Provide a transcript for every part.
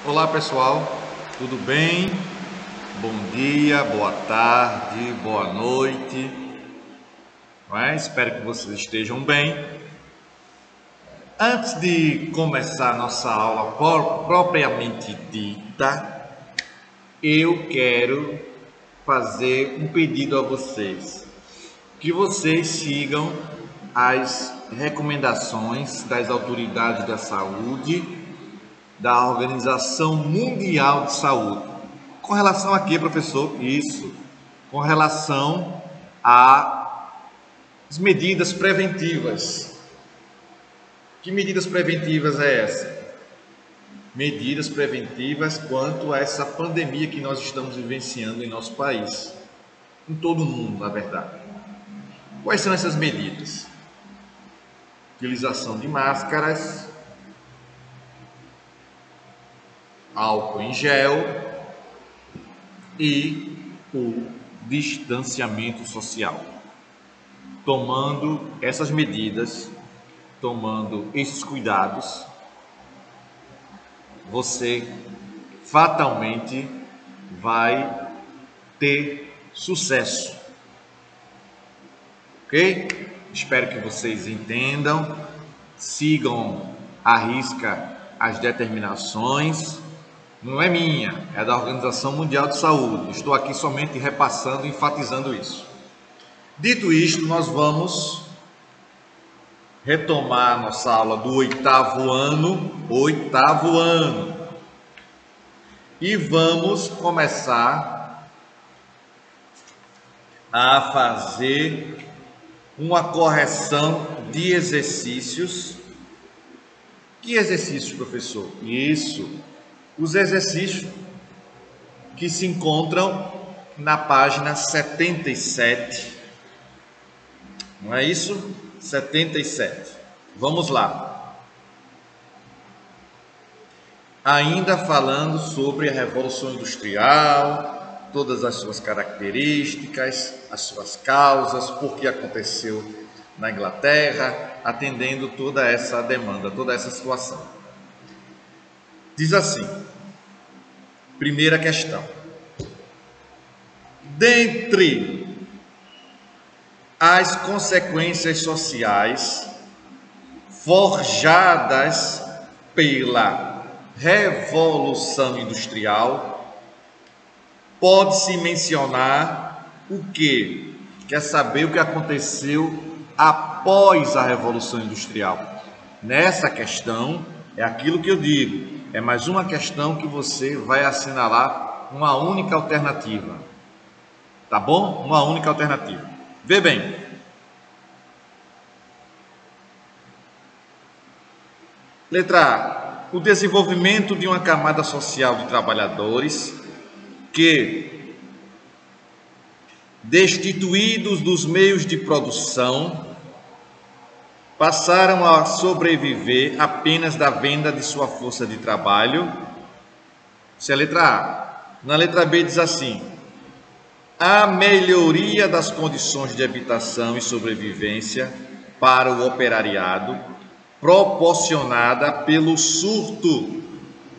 Olá pessoal, tudo bem? Bom dia, boa tarde, boa noite. Espero que vocês estejam bem. Antes de começar a nossa aula propriamente dita, eu quero fazer um pedido a vocês, que vocês sigam as recomendações das autoridades da saúde, da Organização Mundial de Saúde. Com relação a quê, professor? Isso, com relação às medidas preventivas. Que medidas preventivas é essa? Medidas preventivas quanto a essa pandemia que nós estamos vivenciando em nosso país, em todo o mundo, na verdade. Quais são essas medidas? Utilização de máscaras, álcool em gel e o distanciamento social. Tomando essas medidas, tomando esses cuidados, você fatalmente vai ter sucesso. Ok? Espero que vocês entendam, sigam à risca as determinações. Não é minha, é da Organização Mundial de Saúde. Estou aqui somente repassando e enfatizando isso. Dito isto, nós vamos retomar a nossa aula do oitavo ano, e vamos começar a fazer uma correção de exercícios. Que exercícios, professor? Isso, os exercícios que se encontram na página 77. Não é isso? 77. Vamos lá. Ainda falando sobre a Revolução Industrial, todas as suas características, as suas causas, por que aconteceu na Inglaterra, atendendo toda essa demanda, toda essa situação. Diz assim, primeira questão. Dentre as consequências sociais forjadas pela Revolução Industrial, pode-se mencionar o quê? Quer saber o que aconteceu após a Revolução Industrial? Nessa questão, é aquilo que eu digo, é mais uma questão que você vai assinalar uma única alternativa. Tá bom? Uma única alternativa. Vê bem. Letra A. O desenvolvimento de uma camada social de trabalhadores que, destituídos dos meios de produção, passaram a sobreviver apenas da venda de sua força de trabalho. Isso é a letra A. Na letra B diz assim: a melhoria das condições de habitação e sobrevivência para o operariado, proporcionada pelo surto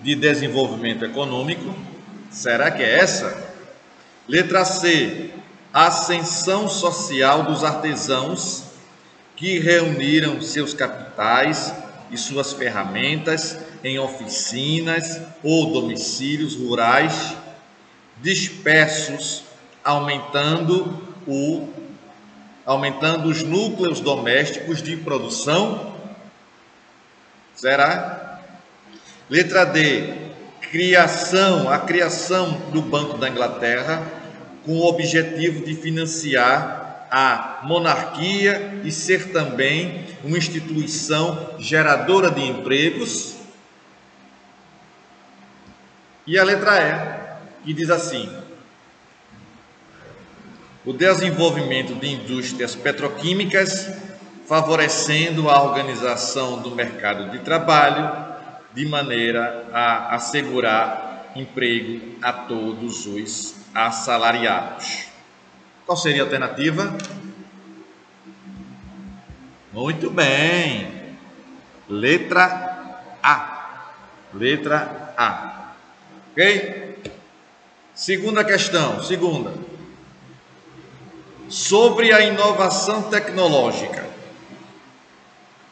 de desenvolvimento econômico. Será que é essa? Letra C. Ascensão social dos artesãos que reuniram seus capitais e suas ferramentas em oficinas ou domicílios rurais dispersos, aumentando os núcleos domésticos de produção. Será? Letra D. A criação do Banco da Inglaterra com o objetivo de financiar a monarquia e ser também uma instituição geradora de empregos. E a letra E, que diz assim: o desenvolvimento de indústrias petroquímicas, favorecendo a organização do mercado de trabalho, de maneira a assegurar emprego a todos os assalariados. Qual seria a alternativa? Muito bem. Letra A. Letra A. Ok? Segunda questão, sobre a inovação tecnológica.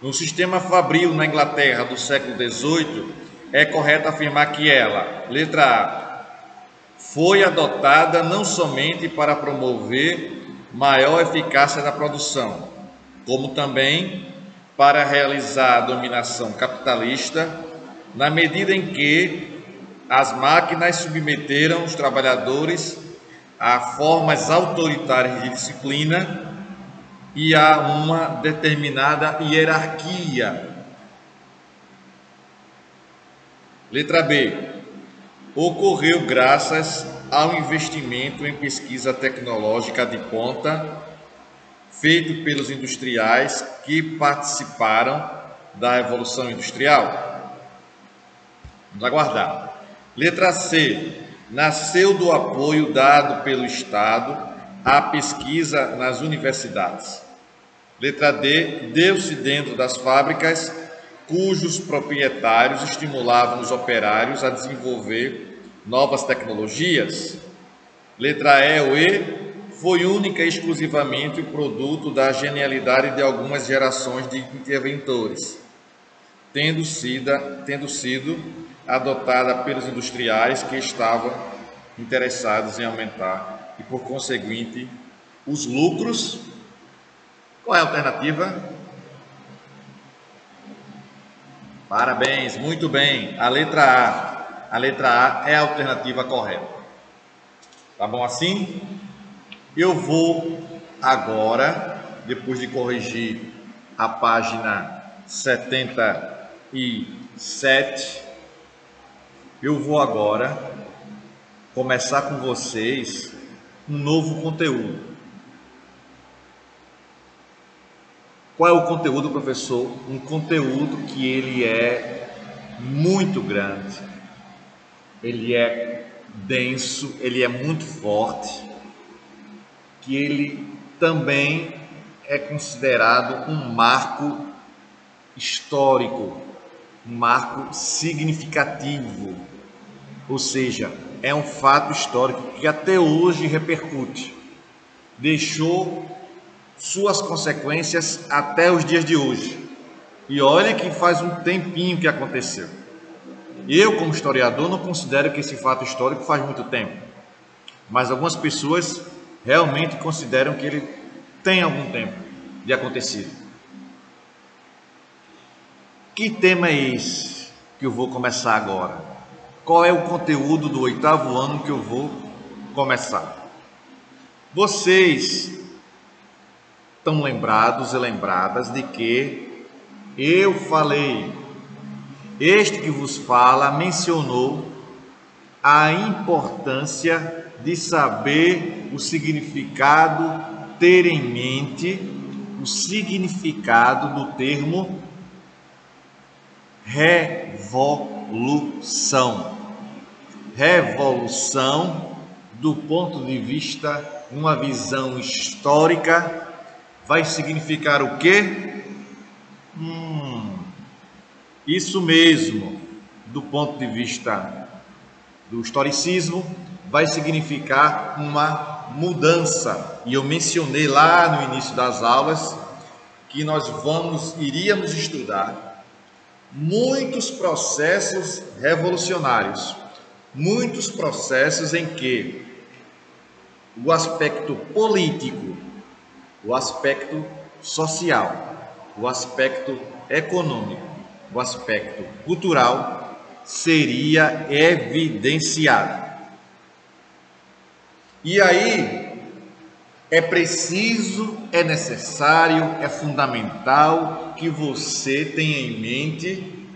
No sistema fabril na Inglaterra do século XVIII, é correto afirmar que ela, letra A, foi adotada não somente para promover maior eficácia da produção, como também para realizar a dominação capitalista, na medida em que as máquinas submeteram os trabalhadores a formas autoritárias de disciplina e a uma determinada hierarquia. Letra B. Ocorreu graças ao investimento em pesquisa tecnológica de ponta, feito pelos industriais que participaram da Revolução Industrial. Vamos aguardar. Letra C. Nasceu do apoio dado pelo Estado à pesquisa nas universidades. Letra D. Deu-se dentro das fábricas cujos proprietários estimulavam os operários a desenvolver novas tecnologias. Letra E ou E. Foi única e exclusivamente o produto da genialidade de algumas gerações de interventores, tendo sido adotada pelos industriais que estavam interessados em aumentar e, por conseguinte, os lucros. Qual é a alternativa? Parabéns, muito bem. A letra A. A letra A é a alternativa correta. Tá bom assim? Eu vou agora, depois de corrigir a página 77, eu vou agora começar com vocês um novo conteúdo. Qual é o conteúdo, professor? Um conteúdo que ele é muito grande, ele é denso, ele é muito forte, que ele também é considerado um marco histórico, um marco significativo, ou seja, é um fato histórico que até hoje repercute, deixou suas consequências até os dias de hoje. E olha que faz um tempinho que aconteceu. Eu, como historiador, não considero que esse fato histórico faz muito tempo, mas algumas pessoas realmente consideram que ele tem algum tempo de acontecido. Que tema é esse que eu vou começar agora? Qual é o conteúdo do 8º ano que eu vou começar? Vocês estão lembrados e lembradas de que eu falei, este que vos fala mencionou a importância de saber o significado, ter em mente o significado do termo revolução. Revolução, do ponto de vista, uma visão histórica, vai significar o quê? Isso mesmo, do ponto de vista do historicismo, vai significar uma mudança. E eu mencionei lá no início das aulas que nós iríamos estudar muitos processos revolucionários, muitos processos em que o aspecto político, o aspecto social, o aspecto econômico, o aspecto cultural seria evidenciado. E aí é preciso, é necessário, é fundamental que você tenha em mente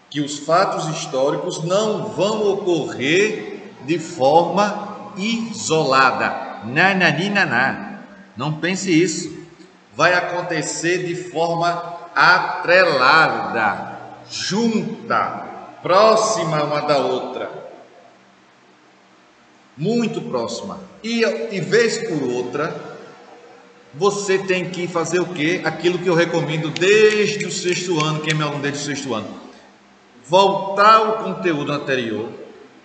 que os fatos históricos não vão ocorrer de forma isolada. Nananinaná. Não pense isso. Vai acontecer de forma atrelada, junta, próxima uma da outra, muito próxima. E vez por outra, você tem que fazer o quê? Aquilo que eu recomendo desde o 6º ano, quem é meu aluno desde o 6º ano, voltar ao conteúdo anterior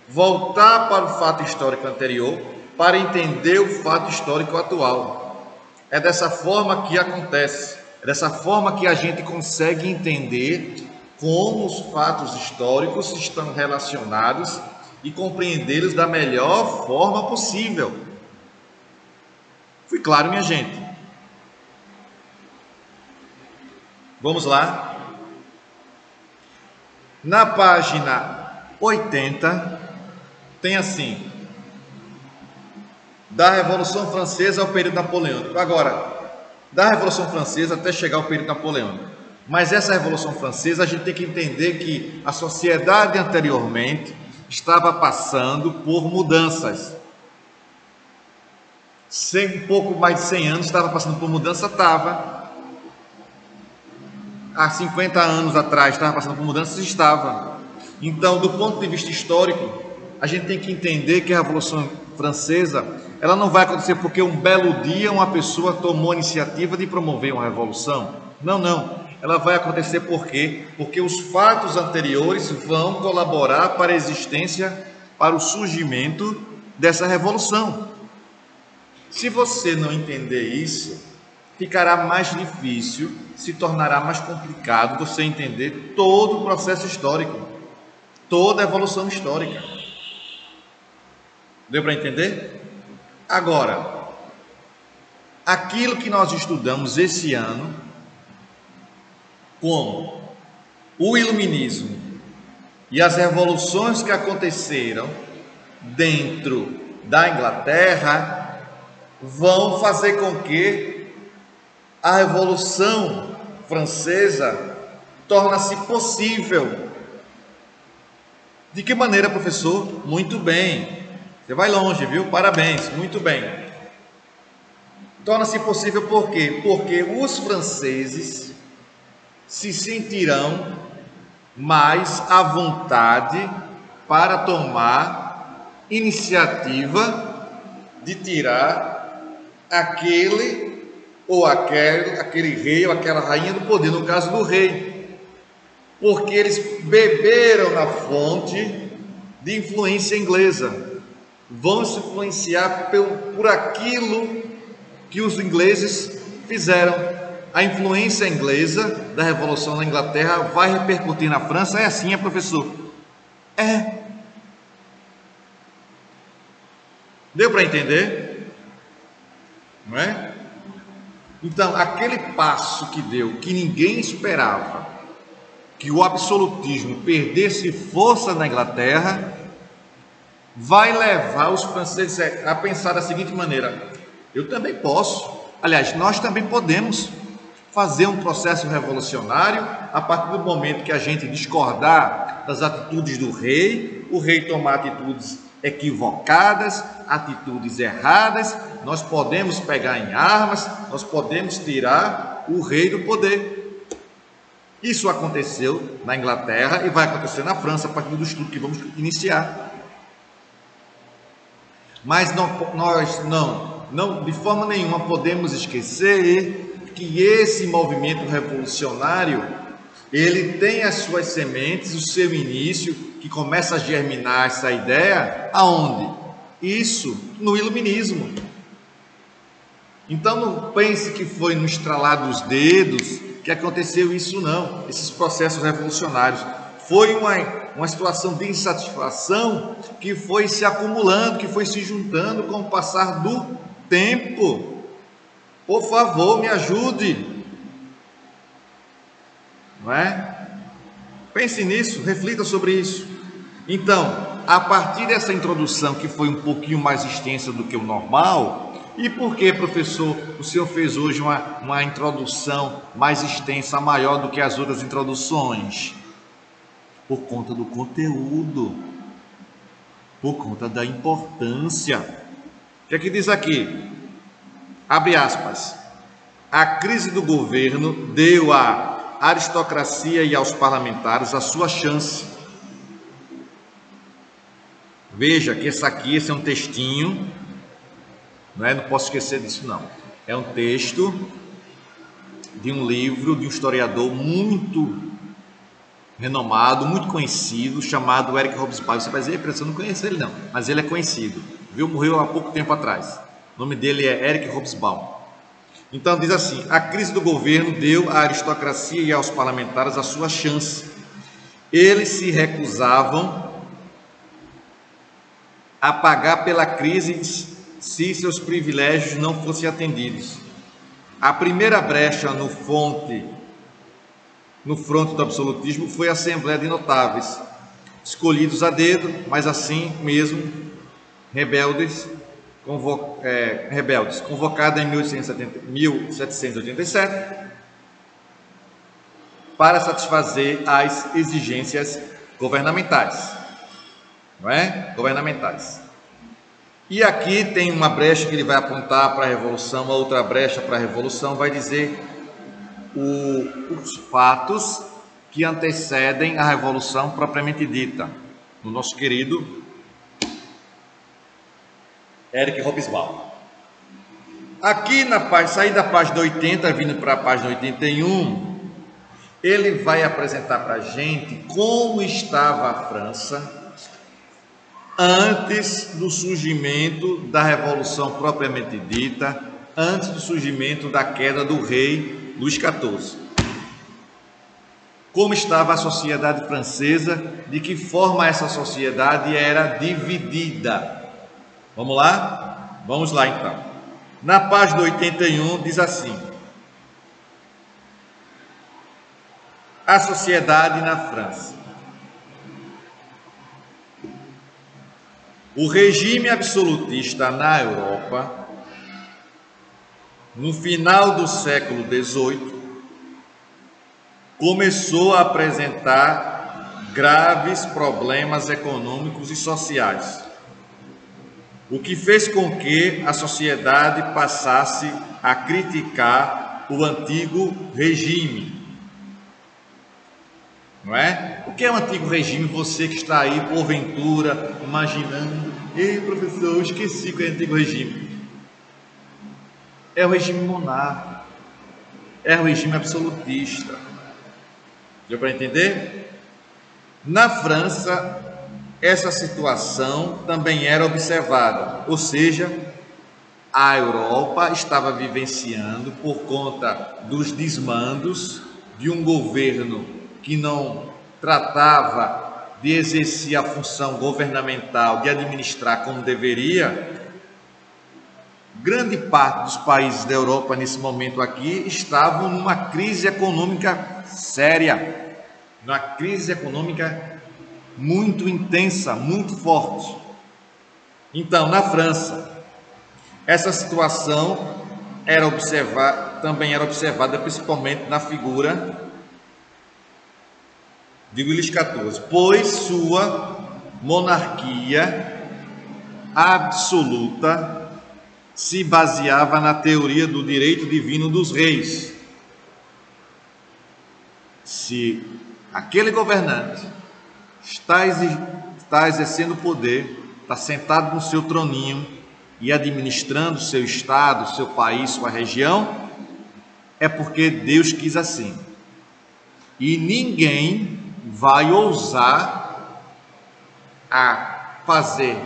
voltar para o fato histórico anterior para entender o fato histórico atual. É dessa forma que acontece, é dessa forma que a gente consegue entender como os fatos históricos estão relacionados e compreendê-los da melhor forma possível. Fui claro, minha gente? Vamos lá. Na página 80, tem assim: da Revolução Francesa ao período napoleônico. Agora, da Revolução Francesa até chegar ao período napoleônico. Mas essa Revolução Francesa, a gente tem que entender que a sociedade anteriormente estava passando por mudanças. Um pouco mais de 100 anos estava passando por mudança, estava. Há 50 anos atrás estava passando por mudanças, estava. Então, do ponto de vista histórico, a gente tem que entender que a Revolução Francesa, ela não vai acontecer porque um belo dia uma pessoa tomou a iniciativa de promover uma revolução. Não, não. Ela vai acontecer por quê? Porque os fatos anteriores vão colaborar para a existência, para o surgimento dessa revolução. Se você não entender isso, ficará mais difícil, se tornará mais complicado você entender todo o processo histórico, toda a evolução histórica. Deu para entender? Agora, aquilo que nós estudamos esse ano, como o iluminismo e as revoluções que aconteceram dentro da Inglaterra, vão fazer com que a Revolução Francesa torne-se possível. De que maneira, professor? Muito bem. Você vai longe, viu? Parabéns, muito bem. Torna-se possível por quê? Porque os franceses se sentirão mais à vontade para tomar iniciativa de tirar aquele rei ou aquela rainha do poder, no caso do rei, porque eles beberam na fonte de influência inglesa, vão se influenciar por aquilo que os ingleses fizeram. A influência inglesa da Revolução na Inglaterra vai repercutir na França. É assim, professor? É. Deu para entender? Não é? Então, aquele passo que deu, que ninguém esperava, que o absolutismo perdesse força na Inglaterra, vai levar os franceses a pensar da seguinte maneira: eu também posso, aliás, nós também podemos fazer um processo revolucionário a partir do momento que a gente discordar das atitudes do rei, o rei tomar atitudes equivocadas, atitudes erradas, nós podemos pegar em armas, nós podemos tirar o rei do poder. Isso aconteceu na Inglaterra e vai acontecer na França a partir do estudo que vamos iniciar. Mas nós não, de forma nenhuma podemos esquecer que esse movimento revolucionário, ele tem as suas sementes, o seu início, que começa a germinar essa ideia, aonde? Isso, no iluminismo. Então não pense que foi no estralar dos dedos que aconteceu isso, não, esses processos revolucionários. Foi uma situação de insatisfação que foi se acumulando, que foi se juntando com o passar do tempo. Por favor, me ajude. Não é? Pense nisso, reflita sobre isso. Então, a partir dessa introdução que foi um pouquinho mais extensa do que o normal, e por que, professor, o senhor fez hoje uma introdução mais extensa, maior do que as outras introduções? Por conta do conteúdo, por conta da importância. O que é que diz aqui? Abre aspas. A crise do governo deu à aristocracia e aos parlamentares a sua chance. Veja que esse é um textinho, não posso esquecer disso não. É um texto de um livro de um historiador muito renomado, muito conhecido, chamado Eric Hobsbawm. Você vai dizer, eu não conheço ele não, mas ele é conhecido, viu? Morreu há pouco tempo atrás. O nome dele é Eric Hobsbawm. Então diz assim: a crise do governo deu à aristocracia e aos parlamentares a sua chance. Eles se recusavam a pagar pela crise se seus privilégios não fossem atendidos. A primeira brecha no fronte do absolutismo foi a Assembleia de Notáveis, escolhidos a dedo, mas assim mesmo rebeldes, convocada em 1787 para satisfazer as exigências governamentais, não é? Governamentais. E aqui tem uma brecha que ele vai apontar para a Revolução, a outra brecha para a Revolução vai dizer os fatos que antecedem a Revolução propriamente dita, no nosso querido Eric Hobsbawm. Aqui sair da página 80, vindo para a página 81, ele vai apresentar para a gente como estava a França antes do surgimento da Revolução propriamente dita, antes do surgimento da queda do rei Luís XIV. Como estava a sociedade francesa, de que forma essa sociedade era dividida. Vamos lá? Vamos lá então. Na página 81 diz assim: a sociedade na França. O regime absolutista na Europa, no final do século XVIII, começou a apresentar graves problemas econômicos e sociais, o que fez com que a sociedade passasse a criticar o antigo regime. Não é? O que é o antigo regime? Você que está aí, porventura, imaginando: ei, professor, eu esqueci o que é o antigo regime. É o regime monárquico, é o regime absolutista. Deu para entender? Na França, essa situação também era observada, ou seja, a Europa estava vivenciando, por conta dos desmandos de um governo que não tratava de exercer a função governamental, de administrar como deveria. Grande parte dos países da Europa nesse momento aqui estavam numa crise econômica séria, numa crise econômica muito intensa, muito forte. Então, na França, essa situação também era observada principalmente na figura de Luís XIV, pois sua monarquia absoluta se baseava na teoria do direito divino dos reis. Se aquele governante está exercendo poder, está sentado no seu troninho e administrando seu estado, seu país, sua região, é porque Deus quis assim. E ninguém vai ousar a fazer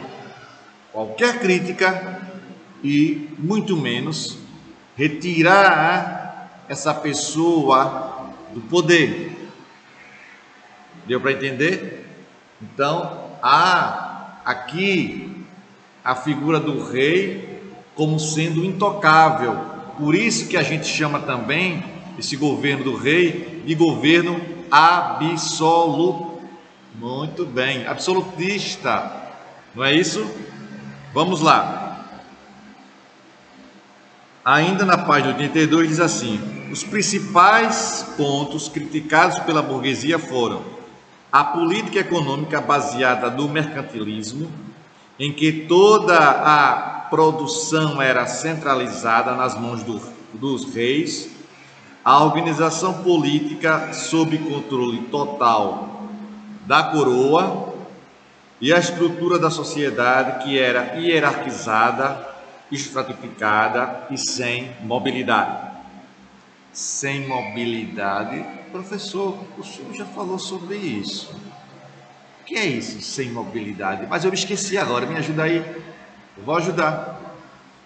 qualquer crítica e muito menos retirar essa pessoa do poder. Deu para entender? Então, há aqui a figura do rei como sendo intocável. Por isso que a gente chama também esse governo do rei de governo absoluto. Muito bem, absolutista, não é isso? Vamos lá. Ainda na página 82 diz assim: os principais pontos criticados pela burguesia foram a política econômica baseada no mercantilismo, em que toda a produção era centralizada nas mãos dos reis, a organização política sob controle total da coroa e a estrutura da sociedade que era hierarquizada, estratificada e sem mobilidade. Sem mobilidade Professor, o senhor já falou sobre isso. O que é isso, sem mobilidade? Mas eu me esqueci agora, me ajuda aí. Eu vou ajudar.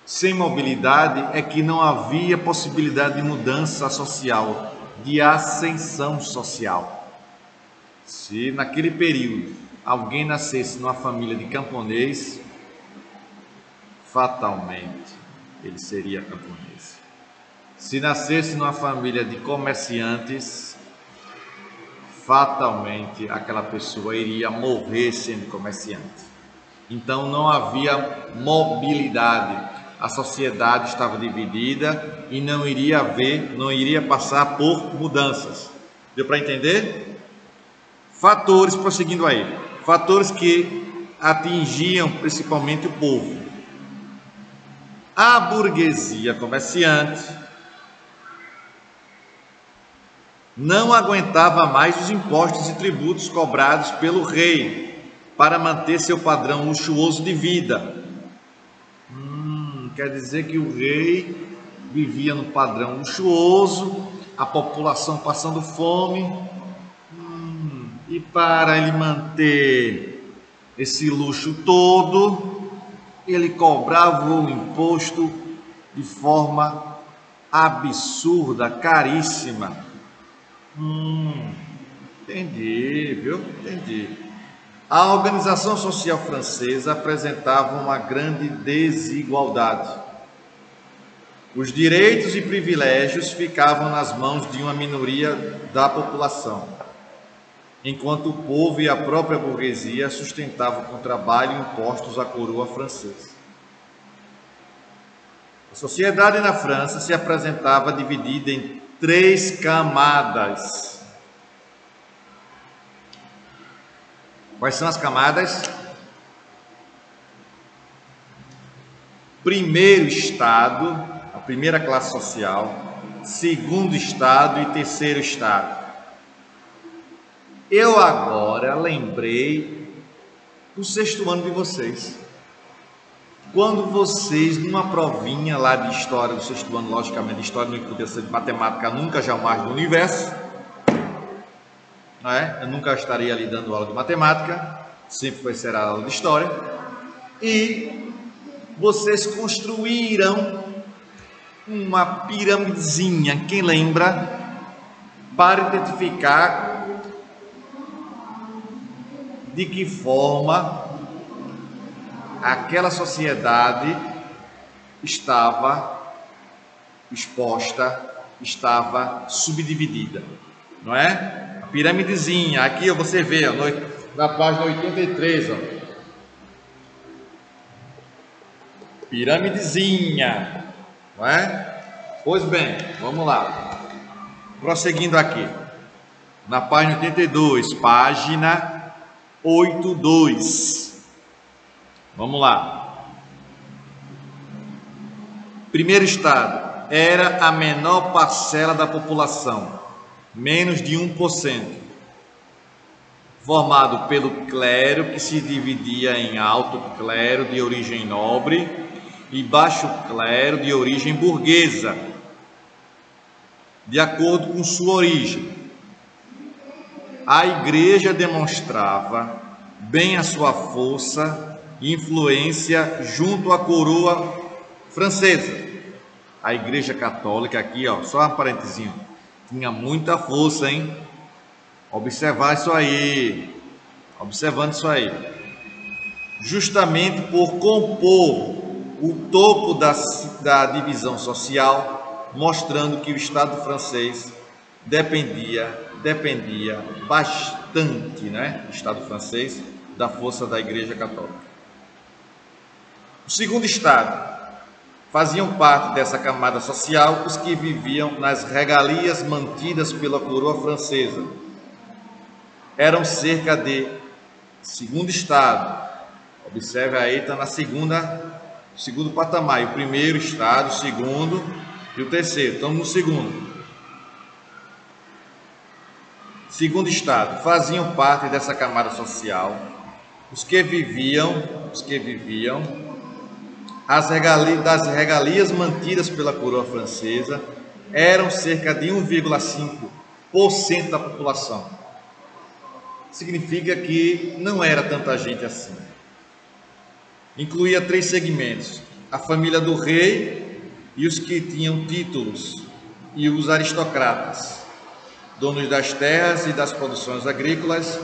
Sem mobilidade é que não havia possibilidade de mudança social, de ascensão social. Se naquele período alguém nascesse numa família de camponês, fatalmente ele seria camponês. Se nascesse numa família de comerciantes, fatalmente aquela pessoa iria morrer sendo comerciante. Então não havia mobilidade. A sociedade estava dividida e não iria passar por mudanças. Deu para entender? Fatores, prosseguindo aí, fatores que atingiam principalmente o povo. A burguesia comerciante não aguentava mais os impostos e tributos cobrados pelo rei para manter seu padrão luxuoso de vida. Quer dizer que o rei vivia no padrão luxuoso, a população passando fome, e para ele manter esse luxo todo, ele cobrava o imposto de forma absurda, caríssima. Entendi, viu? Entendi. A organização social francesa apresentava uma grande desigualdade. Os direitos e privilégios ficavam nas mãos de uma minoria da população, enquanto o povo e a própria burguesia sustentavam com trabalho e impostos a coroa francesa. A sociedade na França se apresentava dividida em 3 camadas. Quais são as camadas? Primeiro estado, a primeira classe social, segundo estado e terceiro estado. Eu agora lembrei do 6º ano de vocês. Quando vocês, numa provinha lá de história do 6º ano, logicamente, de história não podia ser de matemática, nunca jamais do universo, não é? Eu nunca estaria ali dando aula de matemática, sempre será aula de história, e vocês construíram uma piramidezinha, quem lembra, para identificar de que forma aquela sociedade estava exposta, estava subdividida, não é? A piramidezinha, aqui você vê, ó, na página 83, ó. Piramidezinha, não é? Pois bem, vamos lá. Prosseguindo aqui, na página 82, página 82. Vamos lá. Primeiro estado, era a menor parcela da população, menos de 1%, formado pelo clero, que se dividia em alto clero de origem nobre e baixo clero de origem burguesa, de acordo com sua origem. A igreja demonstrava bem a sua força e influência junto à coroa francesa. A igreja católica aqui, ó, só um parentezinho, tinha muita força, hein? Observar isso aí, observando isso aí. Justamente por compor o topo da divisão social, mostrando que o Estado francês dependia bastante, né? O Estado francês, da força da Igreja Católica. O segundo estado, faziam parte dessa camada social os que viviam nas regalias mantidas pela coroa francesa. Eram cerca de, segundo estado, observe aí, está na segundo patamar, o primeiro estado, o segundo e o terceiro, estamos no segundo. Segundo estado, faziam parte dessa camada social os que viviam das regalias mantidas pela coroa francesa, eram cerca de 1,5 da população. Significa que não era tanta gente assim. Incluía 3 segmentos: a família do rei e os que tinham títulos, e os aristocratas, donos das terras e das produções agrícolas,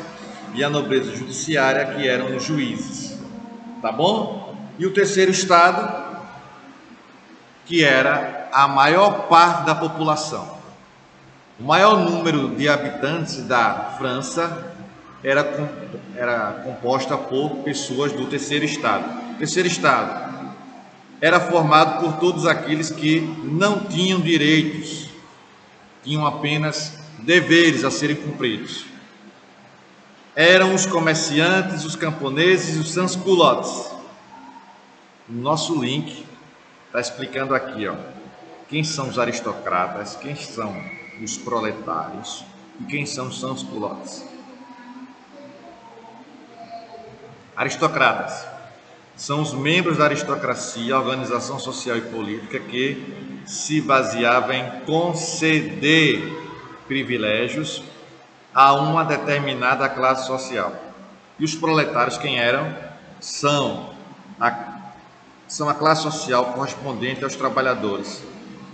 e a nobreza judiciária, que eram os juízes. Tá bom? E o terceiro estado, que era a maior parte da população. O maior número de habitantes da França era composta por pessoas do terceiro estado. O terceiro estado era formado por todos aqueles que não tinham direitos, tinham apenas deveres a serem cumpridos. Eram os comerciantes, os camponeses e os sans-culottes. O nosso link está explicando aqui, ó, quem são os aristocratas, quem são os proletários e quem são os sans-culottes. Aristocratas são os membros da aristocracia, organização social e política que se baseava em conceder privilégios a uma determinada classe social. E os proletários, quem eram? São a classe social correspondente aos trabalhadores,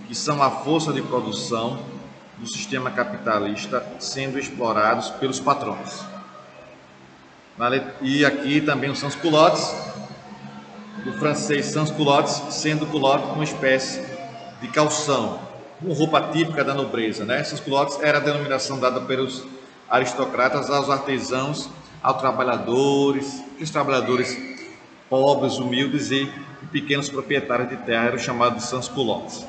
que são a força de produção do sistema capitalista, sendo explorados pelos patrões. E aqui também os sans-culottes, do francês sans-culottes, sendo culotte uma espécie de calção, uma roupa típica da nobreza, né? Sans-culottes era a denominação dada pelos aristocratas aos artesãos, aos trabalhadores, os trabalhadores pobres, humildes e pequenos proprietários de terra eram chamados de sans-culottes.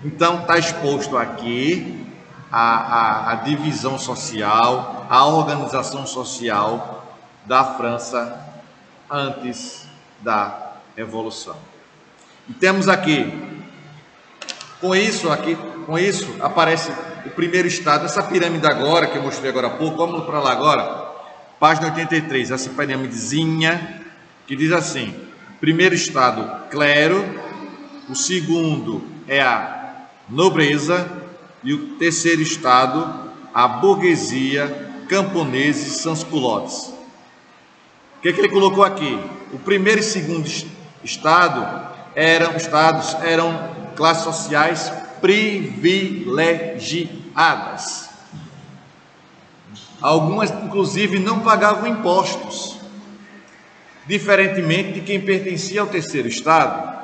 Então está exposto aqui a divisão social, a organização social da França antes da Revolução. E temos aqui, com isso aparece o primeiro estado, essa pirâmide agora, que eu mostrei agora há pouco. Vamos para lá agora, página 83, essa pirâmidezinha, que diz assim: primeiro estado, clero, o segundo é a nobreza, e o terceiro estado, a burguesia, camponeses, sans-culottes. O que ele colocou aqui? O primeiro e segundo estado eram classes sociais privilegiadas. Algumas, inclusive, não pagavam impostos. Diferentemente de quem pertencia ao terceiro estado,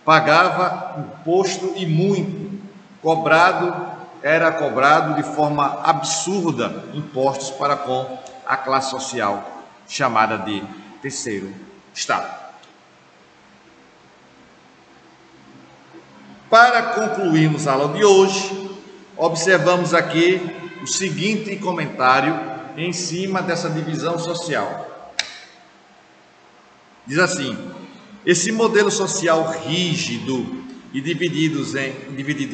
pagava imposto e muito. Era cobrado de forma absurda impostos para com a classe social chamada de terceiro estado. Para concluirmos a aula de hoje, observamos aqui o seguinte comentário em cima dessa divisão social. Diz assim: esse modelo social rígido e dividido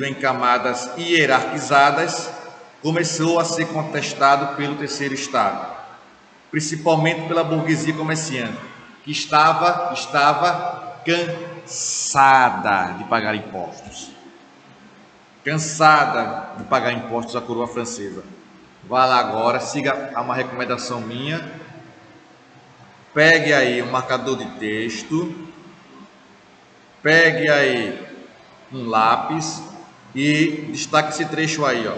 em camadas hierarquizadas começou a ser contestado pelo terceiro estado, principalmente pela burguesia comerciante, que estava cansada de pagar impostos. Cansada de pagar impostos à coroa francesa. Vá lá agora, siga uma recomendação minha. Pegue aí um marcador de texto, pegue aí um lápis e destaque esse trecho aí, ó.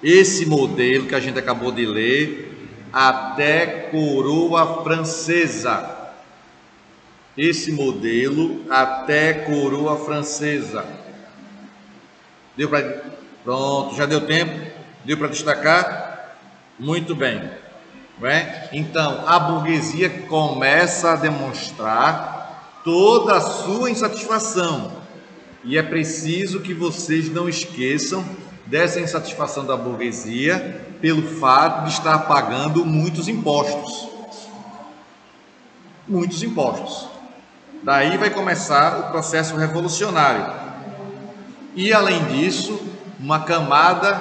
Esse modelo que a gente acabou de ler, até coroa francesa. Esse modelo, até coroa francesa. Deu para... Pronto, já deu tempo? Deu para destacar? Muito bem. Não é? Então, a burguesia começa a demonstrar toda a sua insatisfação. E é preciso que vocês não esqueçam dessa insatisfação da burguesia pelo fato de estar pagando muitos impostos. Muitos impostos. Daí vai começar o processo revolucionário. E, além disso, uma camada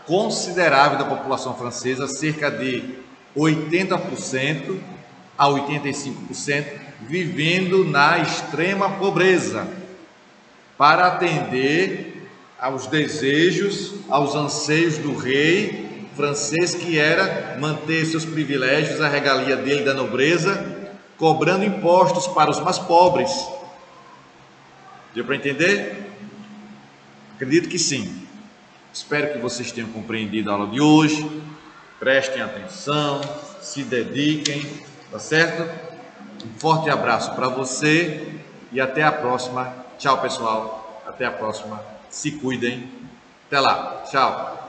considerável da população francesa, cerca de 80% a 85%, vivendo na extrema pobreza, para atender aos desejos, aos anseios do rei francês que era manter seus privilégios, a regalia dele da nobreza, cobrando impostos para os mais pobres. Deu para entender? Acredito que sim. Espero que vocês tenham compreendido a aula de hoje. Prestem atenção, se dediquem, tá certo? Um forte abraço para você e até a próxima. Tchau, pessoal. Até a próxima. Se cuidem. Até lá. Tchau.